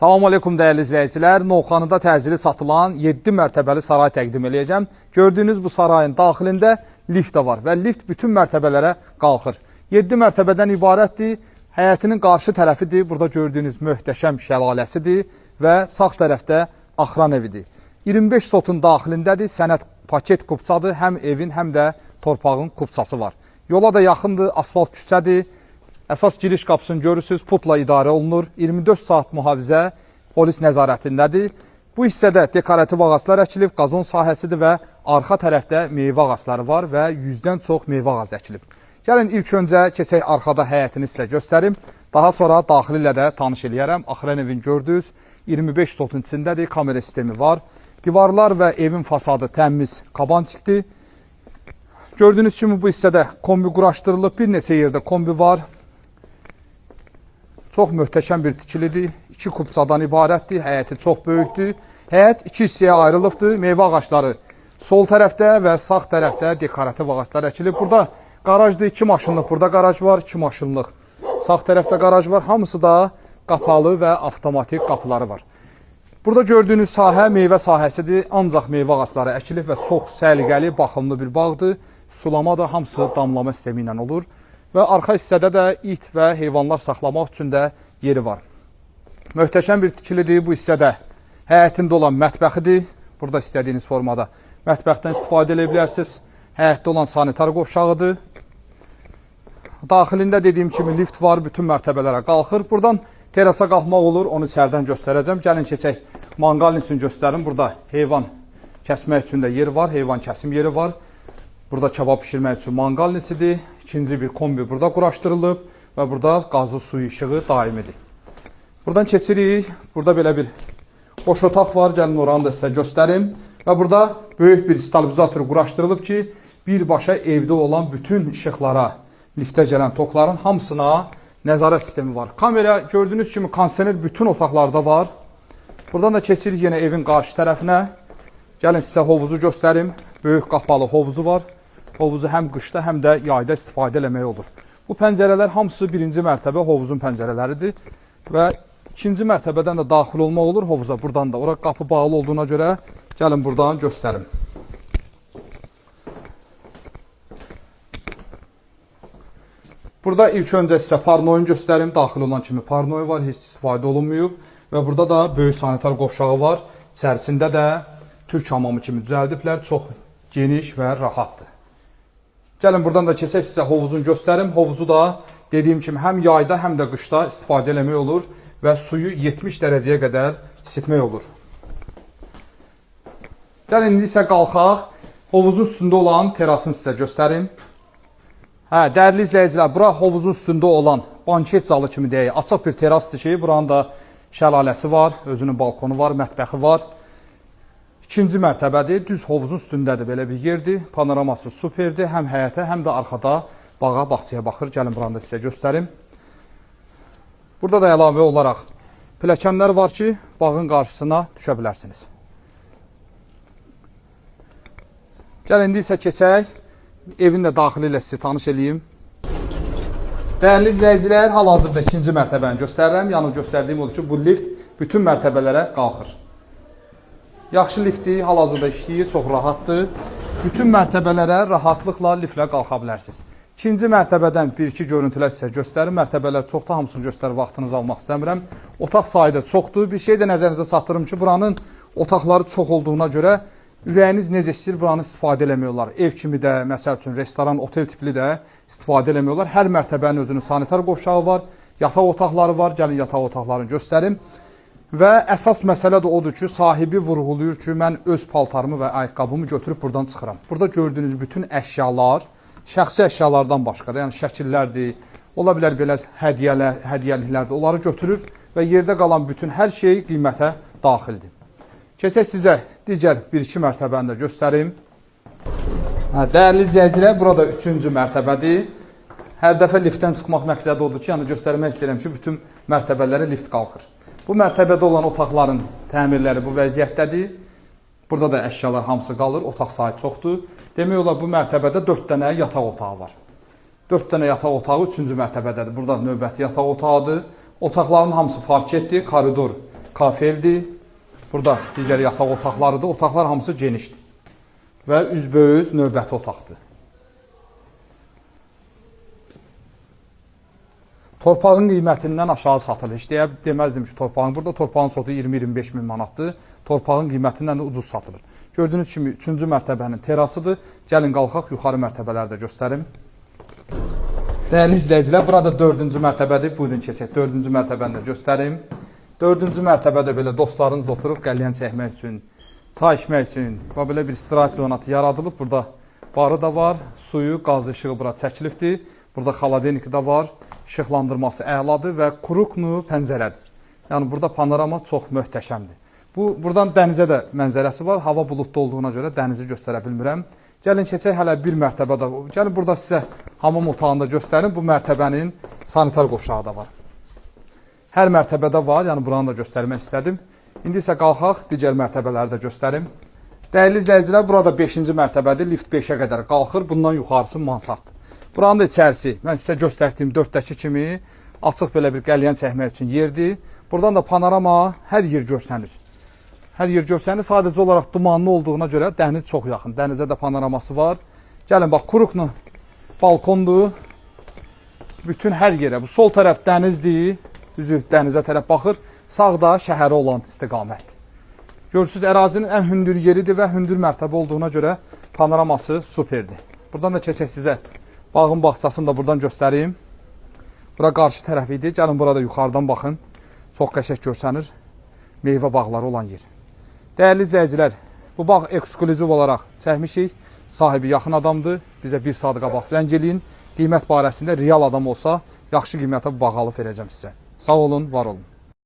Salam aleykum dəyərli izləyicilər. Novxanıda təcili satılan 7 mərtəbəli saray təqdim edəcəm. Gördüyünüz bu sarayın daxilində lift də var və lift bütün mərtəbələrə qalxır. 7 mərtəbədən ibarətdir. Həyətinin qarşı tərəfidir. Burada gördüyünüz möhtəşəm şəlaləsidir və sağ tərəfdə axran evidir. 25 sotun daxilindədir. Sənəd paket kupçadır. Həm evin, həm də torpağın kupçası var. Yola da yaxındır. Asfalt küçədir. Əsas giriş qapısını görürsünüz, putla idarə olunur. 24 saat mühafizə polis nəzarətindədir. Bu hissədə dekorativ ağaclar əkilib, qazon sahəsidir və arxa tərəfdə meyvə ağacları var və 100-dən çox meyvə ağacı əkilib. Gəlin ilk öncə keçək arxada həyətini sizə göstərim. Daha sonra daxili ilə də tanış eləyərəm. Axıran evin gördünüz, 25 sotun içindədir, kamera sistemi var. Divarlar və evin fasadı təmiz kabançikdir. Gördüyünüz kimi bu hissədə kombi quraşdırılıb, bir neçə yerdə kombi var. Çox möhtəşəm bir tikilidir. 2 kupçadan ibarətdir. Həyəti çox böyükdür. Həyət 2 hissəyə ayrılıbdır. Meyvə ağacları sol tərəfdə və sağ tərəfdə dekorativ ağaclar əkilib. Burada qarajdır. 2 maşınlıq burada qaraj var. 2 maşınlıq sağ tərəfdə qaraj var. Hamısı da qapalı və avtomatik qapıları var. Burada gördüyünüz sahə meyvə sahəsidir. Ancaq meyvə ağacları əkilib və çox səliqəli, baxımlı bir bağdır. Sulama da hamısı damlama sistemi ilə olur. Və arxa hissədə də it və heyvanlar saxlamaq üçün də yeri var. Möhtəşəm bir tikilidir bu hissədə. Həyətində olan mətbəxidir. Burada istədiyiniz formada mətbəxdən istifadə edə bilərsiniz. Həyətdə olan sanitar qovşağıdır. Daxilində dediyim kimi lift var, bütün mərtəbələrə qalxır. Buradan terasa qalxmaq olur, onu içərdən göstərəcəm. Gəlin keçək, manqalın üçün göstərim. Burada heyvan kəsmək üçün də yeri var, heyvan kəsim yeri var. Burada kebab pişirmək üçün manqal nisidir. İkinci bir kombi burada quraşdırılıb və burada qazlı suyu işığı daimidir. Buradan keçirik. Burada belə bir boş otaq var. Gəlin oranı da sizə göstərim. Və burada böyük bir stabilizator quraşdırılıb ki, birbaşa evdə olan bütün işıqlara, liftə gələn tokların hamısına nəzarət sistemi var. Kamera gördüyünüz kimi kondisioner bütün otaqlarda var. Buradan da keçirik yenə evin qarşı tərəfinə. Gəlin sizə hovuzu göstərim. Böyük qapalı hovuzu var. Hovuzu həm qışda, həm də yayda istifadə eləmək olur. Bu pəncərələr hamısı birinci mərtəbə hovuzun pəncərələridir. Və ikinci mərtəbədən də daxil olmaq olur hovuza. Buradan da. Ora qapı bağlı olduğuna görə gəlin buradan göstərim. Burada ilk öncə sizə parnoyunu göstərim. Daxil olan kimi parnoy var, heç istifadə olunmuyub. Və burada da böyük sanitar qovşağı var. İçərisində də türk hamamı kimi düzəldiblər. Çox geniş və rahatdır. Gəlin buradan da keçək sizə hovuzunu göstərim. Hovuzu da dediyim kimi həm yayda, həm də qışda istifadə eləmək olur və suyu 70 dərəcəyə qədər isitmək olur. Gəlin indi isə qalxaq. Hovuzun üstündə olan terasını sizə göstərim. Dəyərli izləyicilər, bura hovuzun üstündə olan banket zalı kimi deyək, açıq bir terasdır ki, buranın da şəlaləsi var, özünün balkonu var, mətbəxi var. İkinci mərtəbədir, düz hovuzun üstündədir, belə bir yerdir. Panoraması superdir, həm həyətə, həm də arxada bağa, bağçaya baxır. Gəlin buranı da sizə göstərim. Burada da əlavə olaraq pilləkənlər var ki, bağın qarşısına düşə bilərsiniz. Gəlin indi isə keçək, evin də daxili ilə sizi tanış edeyim. Dəyərli izləyicilər, hal-hazırda ikinci mərtəbəni göstərirəm. Yəni göstərdiyim odur ki, bu lift bütün mərtəbələrə qalxır. Yaxşı liftdir, hal-hazırda işləyir, çox rahatdır. Bütün mərtəbələrə rahatlıqla liftlə qalxa bilərsiniz. İkinci mərtəbədən bir-iki görüntülər sizə göstərim. Mərtəbələr çoxdur, hamısını göstərib vaxtınızı almaq istəmirəm. Otaq sayı da çoxdur. Bir şey də nəzərinizə çatdırım ki, buranın otaqları çox olduğuna görə ürəyiniz necə istəyir, buranı istifadə eləmək olar. Ev kimi də, məsəl üçün, restoran, otel tipli də istifadə eləmək olar. Hər mərtəbənin özünün sanitar qovşağı var, yataq otaqları var. Gəlin yataq otaqlarını göstərim. Və əsas məsələ də odur ki, sahibi vurğuluyur ki, mən öz paltarımı və ayaqqabımı götürüb buradan çıxıram. Burada gördüyünüz bütün əşyalar şəxsi əşyalardan başqadır. Yəni şəkillərdir, ola bilər belə hədiyyəliklərdir. Onları götürür və yerdə qalan bütün hər şey qiymətə daxildir. Keçək sizə digər 1-2 mərtəbəni də göstərim. Dəyərli izləyicilər, burada 3-cü mərtəbədir. Hər dəfə liftdən çıxmaq məqsədi odur ki, yəni göstərmək istəyirəm ki, bütün mərtəbələrə lift qalxır. Bu mərtəbədə olan otaqların təmirləri bu vəziyyətdədir. Burada da əşyalar hamısı qalır, otaq sayı çoxdur. Demək olar bu mərtəbədə 4 dənə yataq otağı var. 4 dənə yataq otağı 3-cü mərtəbədədir. Burada növbəti yataq otağıdır. Otaqların hamısı parketdir, koridor kafeldir. Burada digər yataq otaqlarıdır. Otaqlar hamısı genişdir. Və üzbəüz növbəti otaqdır. Torpağın qiymətindən aşağı satılır. Heç deməzdim ki, burada torpağın sotu 20-25 min manatdır. Torpağın qiymətindən də ucuz satılır. Gördüyünüz kimi 3-cü mərtəbənin terasıdır. Gəlin qalxaq, yuxarı mərtəbələri də göstərim. Dəyərli izləyicilər, burada 4-cü mərtəbədir. Buyurun keçək, 4-cü mərtəbəni də göstərim. 4-cü mərtəbədə belə dostlarınızla oturub qəlyan çəkmək üçün, çay içmək üçün və belə bir istirahət zonatı yaradılıb. Burada barı da var, suyu, qaz işığı bura çəkilibdir. Burada xaladeniki də var, işıqlandırması əladır və kuruknu pəncərədir. Yəni burada panorama çox möhtəşəmdir. Buradan dənizə də mənzərəsi var. Hava buludlu olduğuna görə dənizi göstərə bilmirəm. Gəlin keçək hələ bir mərtəbədə. Gəlin burada sizə hamam otağında göstərim. Bu mərtəbənin sanitar qovşağı da var. Hər mərtəbədə var, yəni buranı da göstərmək istədim. İndi isə qalxaq, digər mərtəbələri də göstərim. Dəyərli izləyicilər, burada 5-ci mərtəbədir, lift 5-ə qədər qalxır, bundan yuxarısı mansarddır. Buranın da içərisi, mən sizə göstərdiyim 4-dəki kimi açıq belə bir qəlyan çəkmək üçün yerdir. Buradan da panorama hər yer görsənir. Hər yer görsənir, sadəcə olaraq dumanlı olduğuna görə dəniz çox yaxın. Dənizə də panoraması var. Gəlin, bax, kuruknu balkondur. Bütün hər yerə, bu sol tərəf dənizdir. Düzü dənizə tərəf baxır. Sağda şəhərə olan istiqamətdir. Görürsünüz, ərazinin ən hündür yeridir və hündür mərtəbə olduğuna görə panoraması superdir. Buradan da keçək sizə bağın bağçasını da buradan göstəreyim. Bura qarşı tərəf idi. Gəlin, burada yuxarıdan baxın. Çox qəşəng görsənir. Meyvə bağları olan yer. Dəyərli izləyicilər, bu bağ ekskluziv olaraq çəkmişik. Sahibi yaxın adamdır. Bizə bir saat qabaq zəng eləyin. Qiymət barəsində real adam olsa, yaxşı qiymətə bu bağı alıb verəcəm sizə. Sağ olun, var olun.